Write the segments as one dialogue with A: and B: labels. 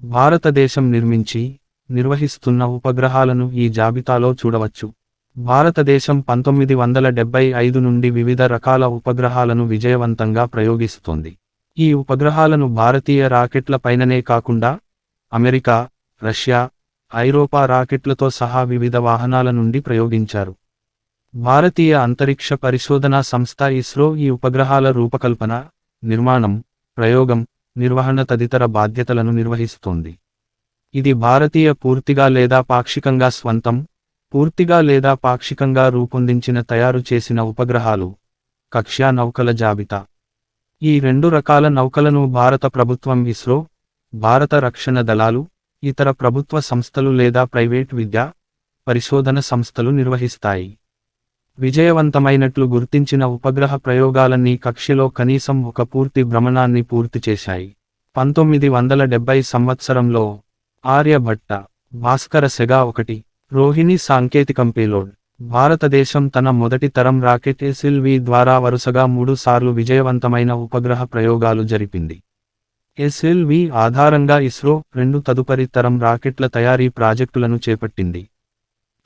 A: భారతదేశం నిర్మించి, నిర్వహిస్తున్న ఉపగ్రహాలను ఈ జాబితాలో చూడవచ్చు. భారతదేశం 1975 నుండి వివిధ రకాల ఉపగ్రహాలను విజయవంతంగా ప్రయోగిస్తోంది. ఈ ఉపగ్రహాలను భారతీయ రాకెట్ల పైననే కాకుండా, అమెరికా, రష్యా, ఐరోపా రాకెట్లతో సహా వివిధ వాహనాల నుండి ప్రయోగించారు. భారతీయ అంతరిక్ష పరిశోధనా సంస్థ ఇస్రో ఈ ఉపగ్రహాల రూపకల్పన, నిర్మాణం, ప్రయోగం, నిర్వహణ తదితర బాధ్యతలను నిర్వహిస్తోంది. ఇది భారతీయ పూర్తిగా లేదా పాక్షికంగా స్వంతం, పూర్తిగా లేదా పాక్షికంగా రూపొందించిన తయారు చేసిన ఉపగ్రహాలు, కక్ష్యా నౌకల జాబితా. ఈ రెండు రకాల నౌకలను భారత ప్రభుత్వం ఇస్రో, భారత రక్షణ దళాలు, ఇతర ప్రభుత్వ సంస్థలు లేదా ప్రైవేట్ విద్యా, పరిశోధన సంస్థలు నిర్వహిస్తాయి. విజయవంతమైనట్లు గుర్తించిన ఉపగ్రహ ప్రయోగాలన్నీ కక్ష్యలో కనీసం ఒక పూర్తి భ్రమణాన్ని పూర్తి చేశాయి. 1970 సంవత్సరంలో ఆర్యభట్ట, భాస్కర-సెగా 1, రోహిణి సాంకేతికం పేలోడ్. భారతదేశం తన మొదటి తరం రాకెట్ SLV ద్వారా వరుసగా 3 సార్లు విజయవంతమైన ఉపగ్రహ ప్రయోగాలు జరిపింది. SLV ఆధారంగా ఇస్రో 2 తదుపరి తరం రాకెట్ల తయారీ ప్రాజెక్టులను చేపట్టింది.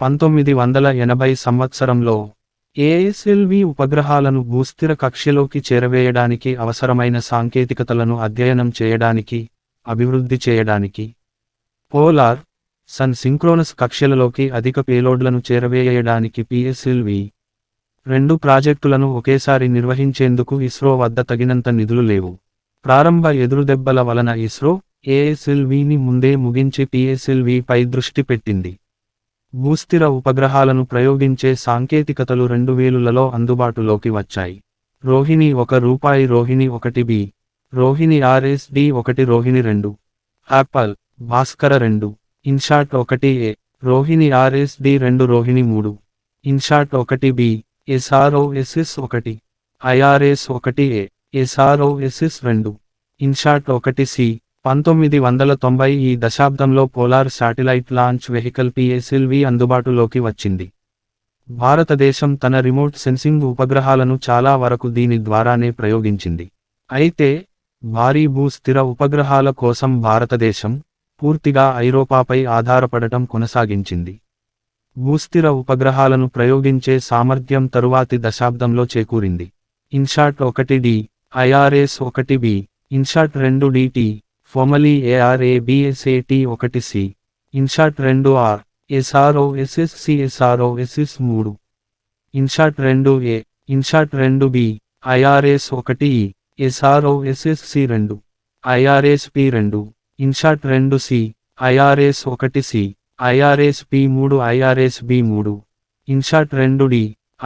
A: 1980 సంవత్సరంలో ASLV ఉపగ్రహాలను భూస్థిర కక్ష్యలోకి చేరవేయడానికి అవసరమైన సాంకేతికతలను అధ్యయనం చేయడానికి, అభివృద్ధి చేయడానికి పోలార్, సన్ సింక్రోనస్ కక్ష్యలలోకి అధిక పేలోడ్లను చేరవేయడానికి PSLV 2 ప్రాజెక్టులను ఒకేసారి నిర్వహించేందుకు ఇస్రో వద్ద తగినంత నిధులు లేవు. ప్రారంభ ఎదురుదెబ్బల వలన ఇస్రో ASLVని ముందే ముగించి PSLVపై దృష్టి పెట్టింది. భూస్థిర ఉపగ్రహాలను ప్రయోగించే సాంకేతికతలు 2000లలో అందుబాటులోకి వచ్చాయి. రోహిణి 1 రూపాయి Rohini 1B, Rohini RSD-1 Rohini 2, apple, Bhaskara 2, INSAT 1A, Rohini RSD-2 Rohini 3, INSAT 1B, SROSS-1, IRS-1A, SROSS-2, INSAT 1C. 1990 ఈ దశాబ్దంలో polar satellite launch vehicle PSLV అందుబాటులోకి వచ్చింది. భారతదేశం తన రిమోట్ సెన్సింగ్ ఉపగ్రహాలను చాలా వరకు దీని ద్వారానే ప్రయోగించింది. అయితే, భారీ భూస్థిర ఉపగ్రహాల కోసం భారతదేశం పూర్తిగా ఐరోపాపై ఆధారపడటం కొనసాగించింది. భూస్థిర ఉపగ్రహాలను ప్రయోగించే సామర్థ్యం తరువాతి దశాబ్దంలో చేకూరింది. INSAT 1D, IRS-1B, INSAT 2DT, ఫోమలీ ARABSAT-1C, INSAT 2R, SROSS-C, SROSS-3, INSAT 2A, INSAT 2B, IRS-1E, SROSS-C2, IRS-P2, INSAT 2C, IRS-1C, IRS-P3, IRS-B3, INSAT 2D,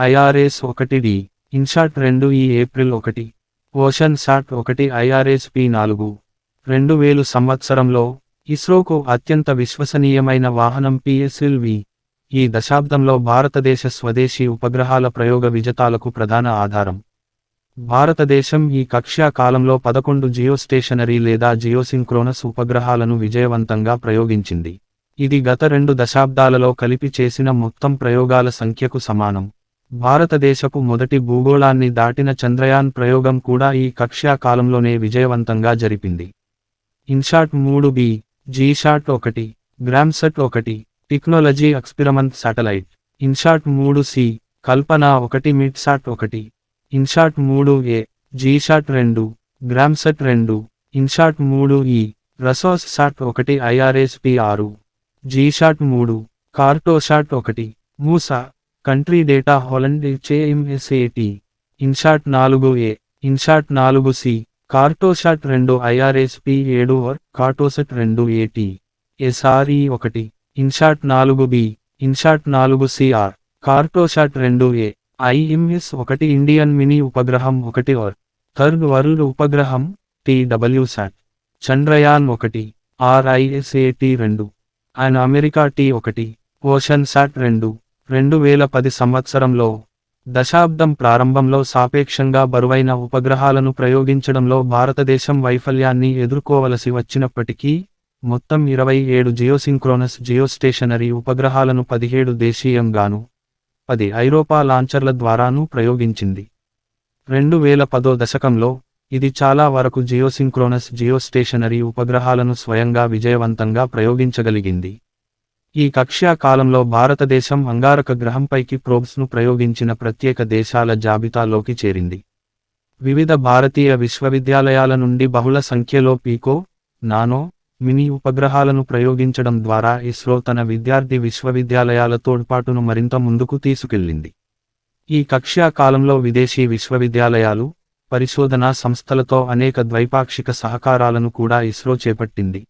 A: IRS-1D, INSAT 2E April 1, Oceansat 1 IRS-P4. 2000 సంవత్సరంలో ఇస్రోకు అత్యంత విశ్వసనీయమైన వాహనం PSLV. ఈ దశాబ్దంలో భారతదేశ స్వదేశీ ఉపగ్రహాల ప్రయోగ విజతాలకు ప్రధాన ఆధారం. భారతదేశం ఈ కక్ష్యా కాలంలో 11 జియోస్టేషనరీ లేదా జియోసింక్రోనస్ ఉపగ్రహాలను విజయవంతంగా ప్రయోగించింది. ఇది గత 2 దశాబ్దాలలో కలిపి చేసిన మొత్తం ప్రయోగాల సంఖ్యకు సమానం. భారతదేశపు మొదటి భూగోళాన్ని దాటిన చంద్రయాన్ ప్రయోగం కూడా ఈ కక్ష్యా కాలంలోనే విజయవంతంగా జరిపింది. INSAT 3B, GSAT 1, GRAMSAT 1, technology experiment satellite, INSAT 3C, Kalpana 1, మిడ్సాట్ 1, ఇన్శాట్ 3A, జీశాట్ 2, గ్రామ్సట్ 2, ఇన్శాట్ 3E, రసోస్ శాట్ 1 IRS-P6, జీశాట్ 3, కార్టోశాట్ 1, మూసా, country data Holland HAMSAT, INSAT 4A, INSAT 4C, Cartosat 2 IRS-P7, Cartosat 2AT, SRE-1, INSAT 4B, INSAT 4CR, Cartosat 2A, IMS-1 Indian mini ఉపగ్రహం 1 థర్డ్ వరల్డ్ ఉపగ్రహం TWSAT, Chandrayaan 1, RISAT-2, and America T1, ocean SAT 2. 2010 సంవత్సరంలో దశాబ్దం ప్రారంభంలో సాపేక్షంగా బరువైన ఉపగ్రహాలను ప్రయోగించడంలో భారతదేశం వైఫల్యాన్ని ఎదుర్కోవలసి వచ్చినప్పటికీ, మొత్తం 27 జియోసింక్రోనస్ జియోస్టేషనరీ ఉపగ్రహాలను 17 దేశీయంగాను, 10 ఐరోపా లాంచర్ల ద్వారానూ ప్రయోగించింది. 2010 దశకంలో ఇది చాలా వరకు జియోసింక్రోనస్ జియోస్టేషనరీ ఉపగ్రహాలను స్వయంగా విజయవంతంగా ప్రయోగించగలిగింది. ఈ కక్ష్యా కాలంలో భారతదేశం అంగారక గ్రహంపైకి ప్రోబ్స్ను ప్రయోగించిన ప్రత్యేక దేశాల జాబితాలోకి చేరింది. వివిధ భారతీయ విశ్వవిద్యాలయాల నుండి బహుళ సంఖ్యలో పీకో, నానో, మినీ ఉపగ్రహాలను ప్రయోగించడం ద్వారా ఇస్రో తన విద్యార్థి విశ్వవిద్యాలయాల తోడ్పాటును మరింత ముందుకు తీసుకెళ్లింది. ఈ కక్ష్యా కాలంలో విదేశీ విశ్వవిద్యాలయాలు, పరిశోధనా సంస్థలతో అనేక ద్వైపాక్షిక సహకారాలను కూడా ఇస్రో చేపట్టింది.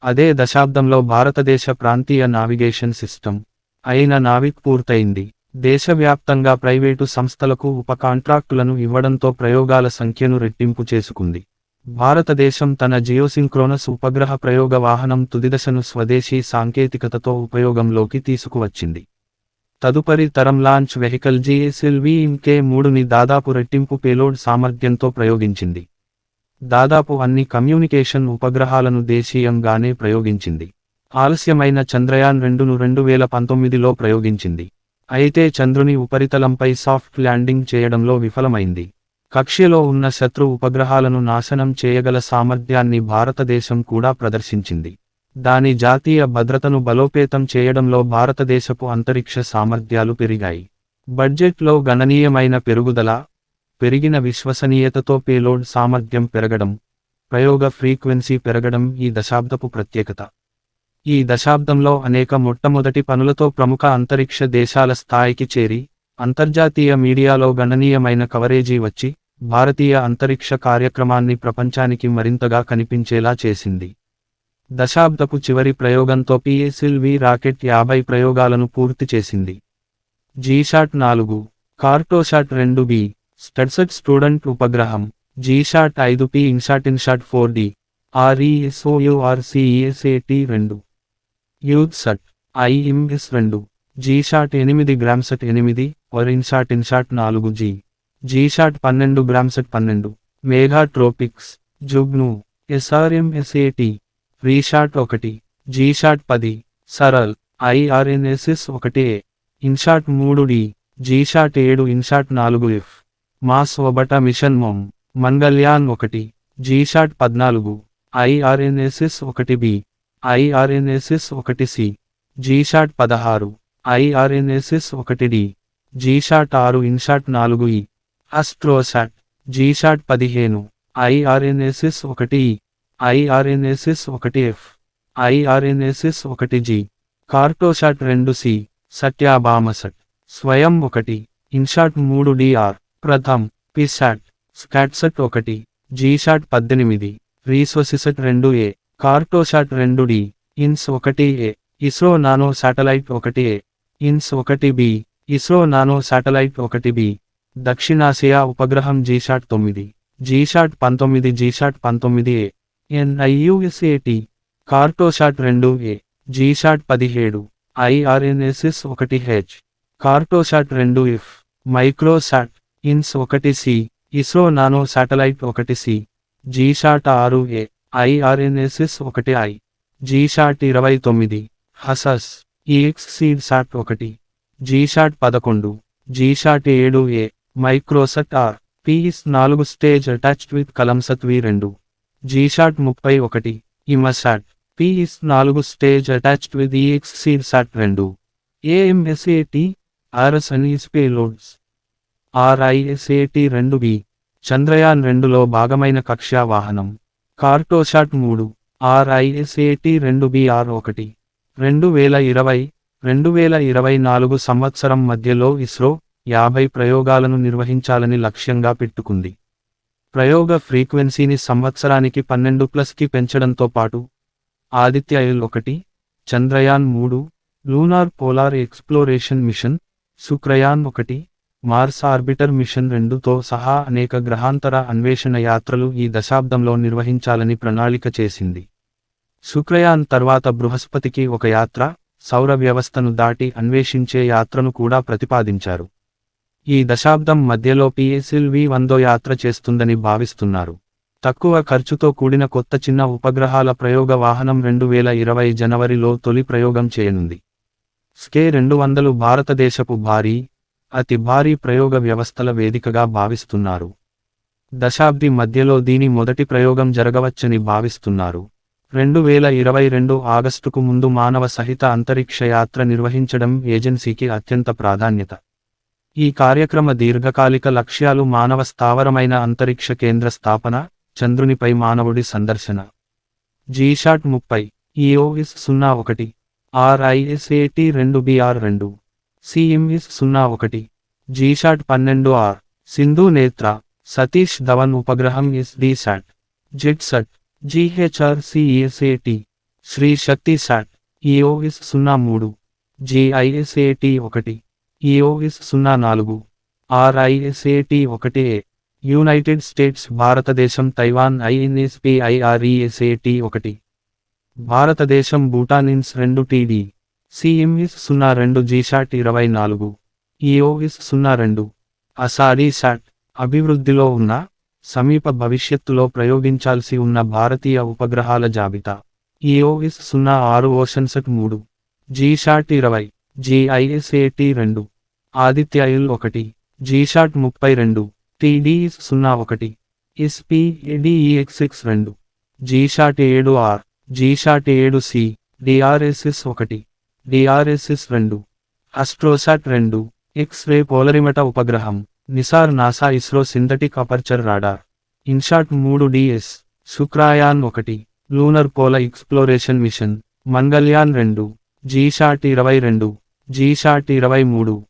A: అదే దశాబ్దంలో భారతదేశ ప్రాంతీయ నావిగేషన్ సిస్టమ్ అయిన నావిక్ పూర్తయింది. దేశవ్యాప్తంగా ప్రైవేటు సంస్థలకు ఉప కాంట్రాక్టులను ఇవ్వడంతో ప్రయోగాల సంఖ్యను రెట్టింపు చేసుకుంది. భారతదేశం తన జియోసింక్రోనస్ ఉపగ్రహ ప్రయోగ వాహనం తుదిదశను స్వదేశీ సాంకేతికతతో ఉపయోగంలోకి తీసుకువచ్చింది. తదుపరి తరం లాంచ్ వెహికల్ GSLV-MK3ని దాదాపు రెట్టింపు పేలోడ్ సామర్థ్యంతో ప్రయోగించింది. దాదాపు అన్ని కమ్యూనికేషన్ ఉపగ్రహాలను దేశీయంగానే ప్రయోగించింది. ఆలస్యమైన చంద్రయాన్ 2ను 2019లో ప్రయోగించింది. అయితే చంద్రుని ఉపరితలంపై సాఫ్ట్ ల్యాండింగ్ చేయడంలో విఫలమైంది. కక్ష్యలో ఉన్న శత్రు ఉపగ్రహాలను నాశనం చేయగల సామర్థ్యాన్ని భారతదేశం కూడా ప్రదర్శించింది. దాని జాతీయ భద్రతను బలోపేతం చేయడంలో భారతదేశపు అంతరిక్ష సామర్థ్యాలు పెరిగాయి. బడ్జెట్లో గణనీయమైన పెరుగుదల, పెరిగిన విశ్వసనీయతతో పేలోడ్ సామర్థ్యం పెరగడం, ప్రయోగ ఫ్రీక్వెన్సీ పెరగడం ఈ దశాబ్దపు ప్రత్యేకత. ఈ దశాబ్దంలో అనేక మొట్టమొదటి పనులతో ప్రముఖ అంతరిక్ష దేశాల స్థాయికి చేరి, అంతర్జాతీయ మీడియాలో గణనీయమైన కవరేజీ వచ్చి, భారతీయ అంతరిక్ష కార్యక్రమాన్ని ప్రపంచానికి మరింతగా కనిపించేలా చేసింది. దశాబ్దపు చివరి ప్రయోగంతో PSLV రాకెట్ 50 ప్రయోగాలను పూర్తి చేసింది. జీశాట్ 4, కార్టోశాట్ 2B, స్టడ్సట్ స్టూడెంట్ ఉపగ్రహం, GSAT 5P, INSAT 4D, RESOURCESAT-2, Youthsat, IMS-2, GSAT 8, GRAMSAT 8, INSAT 4G, GSAT 12, GRAMSAT 12, Meghatropiques, Jugnu, SRMSAT, RISAT 1, GSAT 10, SARAL, IRNSS-1A, INSAT 3D, GSAT 7, INSAT 4F, Mars orbiter mission MOM, Mangalyaan 1, GSAT 14, IRNSS-1B, IRNSS-1C, GSAT 16, IRNSS-1D, GSAT 6, INSAT 4E, Astrosat, GSAT 15, IRNSS-1E, IRNSS-1F, IRNSS-1G, Cartosat 2C, Sathyabamasat, స్వయం 1, INSAT 3DR, Pratham, PISAT, SCATSAT 1, GSAT 18, Resourcesat 2A, Cartosat 2D, INS 1A, ISRO nano satellite 1A, ఇన్స్ 1B, ISRO nano satellite 1B, దక్షిణాసియా ఉపగ్రహం GSAT 9, GSAT 19, GSAT 19A, NIUSAT, Cartosat 2A, GSAT 17, IRNSS-1H, Cartosat 2F, Microsat, INS 1C, ISRO nano satellite 1C, GSAT 6A, IRNSS-1I, GSAT 29, హసస్, EXCSAT 1, GSAT 11, GSAT 7A, Microsat R, PS4 stage attached with Kalamsat V2, GSAT 31, EMISAT, PS4 stage attached with EXCSAT 2, AMSAT, RSNES payloads, RISAT-2B, Chandrayaan 2లో భాగమైన కక్ష్యా వాహనం, Cartosat 3, RISAT-2B R1. 2020-2024 సంవత్సరం మధ్యలో ఇస్రో 50 ప్రయోగాలను నిర్వహించాలని లక్ష్యంగా పెట్టుకుంది. ప్రయోగ ఫ్రీక్వెన్సీని సంవత్సరానికి 12+కి పెంచడంతో పాటు Aditya L1, Chandrayaan 3, lunar polar exploration mission, Shukrayaan 1, Mars orbiter mission 2తో సహా అనేక గ్రహాంతర అన్వేషణ యాత్రలు ఈ దశాబ్దంలో నిర్వహించాలని ప్రణాళిక చేసింది. శుక్రయాన్ తర్వాత బృహస్పతికి ఒక యాత్ర, సౌర వ్యవస్థను దాటి అన్వేషించే యాత్రను కూడా ప్రతిపాదించారు. ఈ దశాబ్దం మధ్యలో PSLV 100 యాత్ర చేస్తుందని భావిస్తున్నారు. తక్కువ ఖర్చుతో కూడిన కొత్త చిన్న ఉపగ్రహాల ప్రయోగ వాహనం 2020 జనవరిలో తొలి ప్రయోగం చేయనుంది. SK-200 భారతదేశపు భారీ, అతి భారీ ప్రయోగ వ్యవస్థల వేదికగా భావిస్తున్నారు. దశాబ్ది మధ్యలో దీని మొదటి ప్రయోగం జరగవచ్చని భావిస్తున్నారు. 2022 ఆగస్టుకు ముందు మానవ సహిత అంతరిక్ష యాత్ర నిర్వహించడం ఏజెన్సీకి అత్యంత ప్రాధాన్యత. ఈ కార్యక్రమ దీర్ఘకాలిక లక్ష్యాలు మానవ స్థావరమైన అంతరిక్ష కేంద్ర స్థాపన, చంద్రునిపై మానవుడి సందర్శన. GSAT 30, EOS-01, RISAT-2BR-2, CMS-01, GSAT 12R, Sindhu నేత్ర, సతీష్ ధవన్ ఉపగ్రహం SDSat, జెట్సట్, GHRCESAT, Shri Shakti sat, EOS-03, GISAT-1, EOS-04, RISAT-1A, United States భారతదేశం తైవాన్ INSPIRESAT-1, భారతదేశం Bhutan INS-2 TD, CMS-02 GSAT 24, EOS-02, Azadi sat. అభివృద్ధిలో ఉన్న, సమీప భవిష్యత్తులో ప్రయోగించాల్సి ఉన్న భారతీయ ఉపగ్రహాల జాబితా. EOS-06 Oceansat 3, GSAT 20, GISAT-2, Aditya IL-1, GSAT 32, TDS-01, SPADEXX-2, GSAT 7R, GSAT 7C, DRSS-1, DRSS-2, Astrosat 2, X-ray polarimeter ఉపగ్రహం, NISAR NASA ISRO synthetic aperture radar, INSAT 3DS, Shukrayaan 1, lunar polar exploration mission, Mangalyaan 2, GSAT 22, GSAT 23.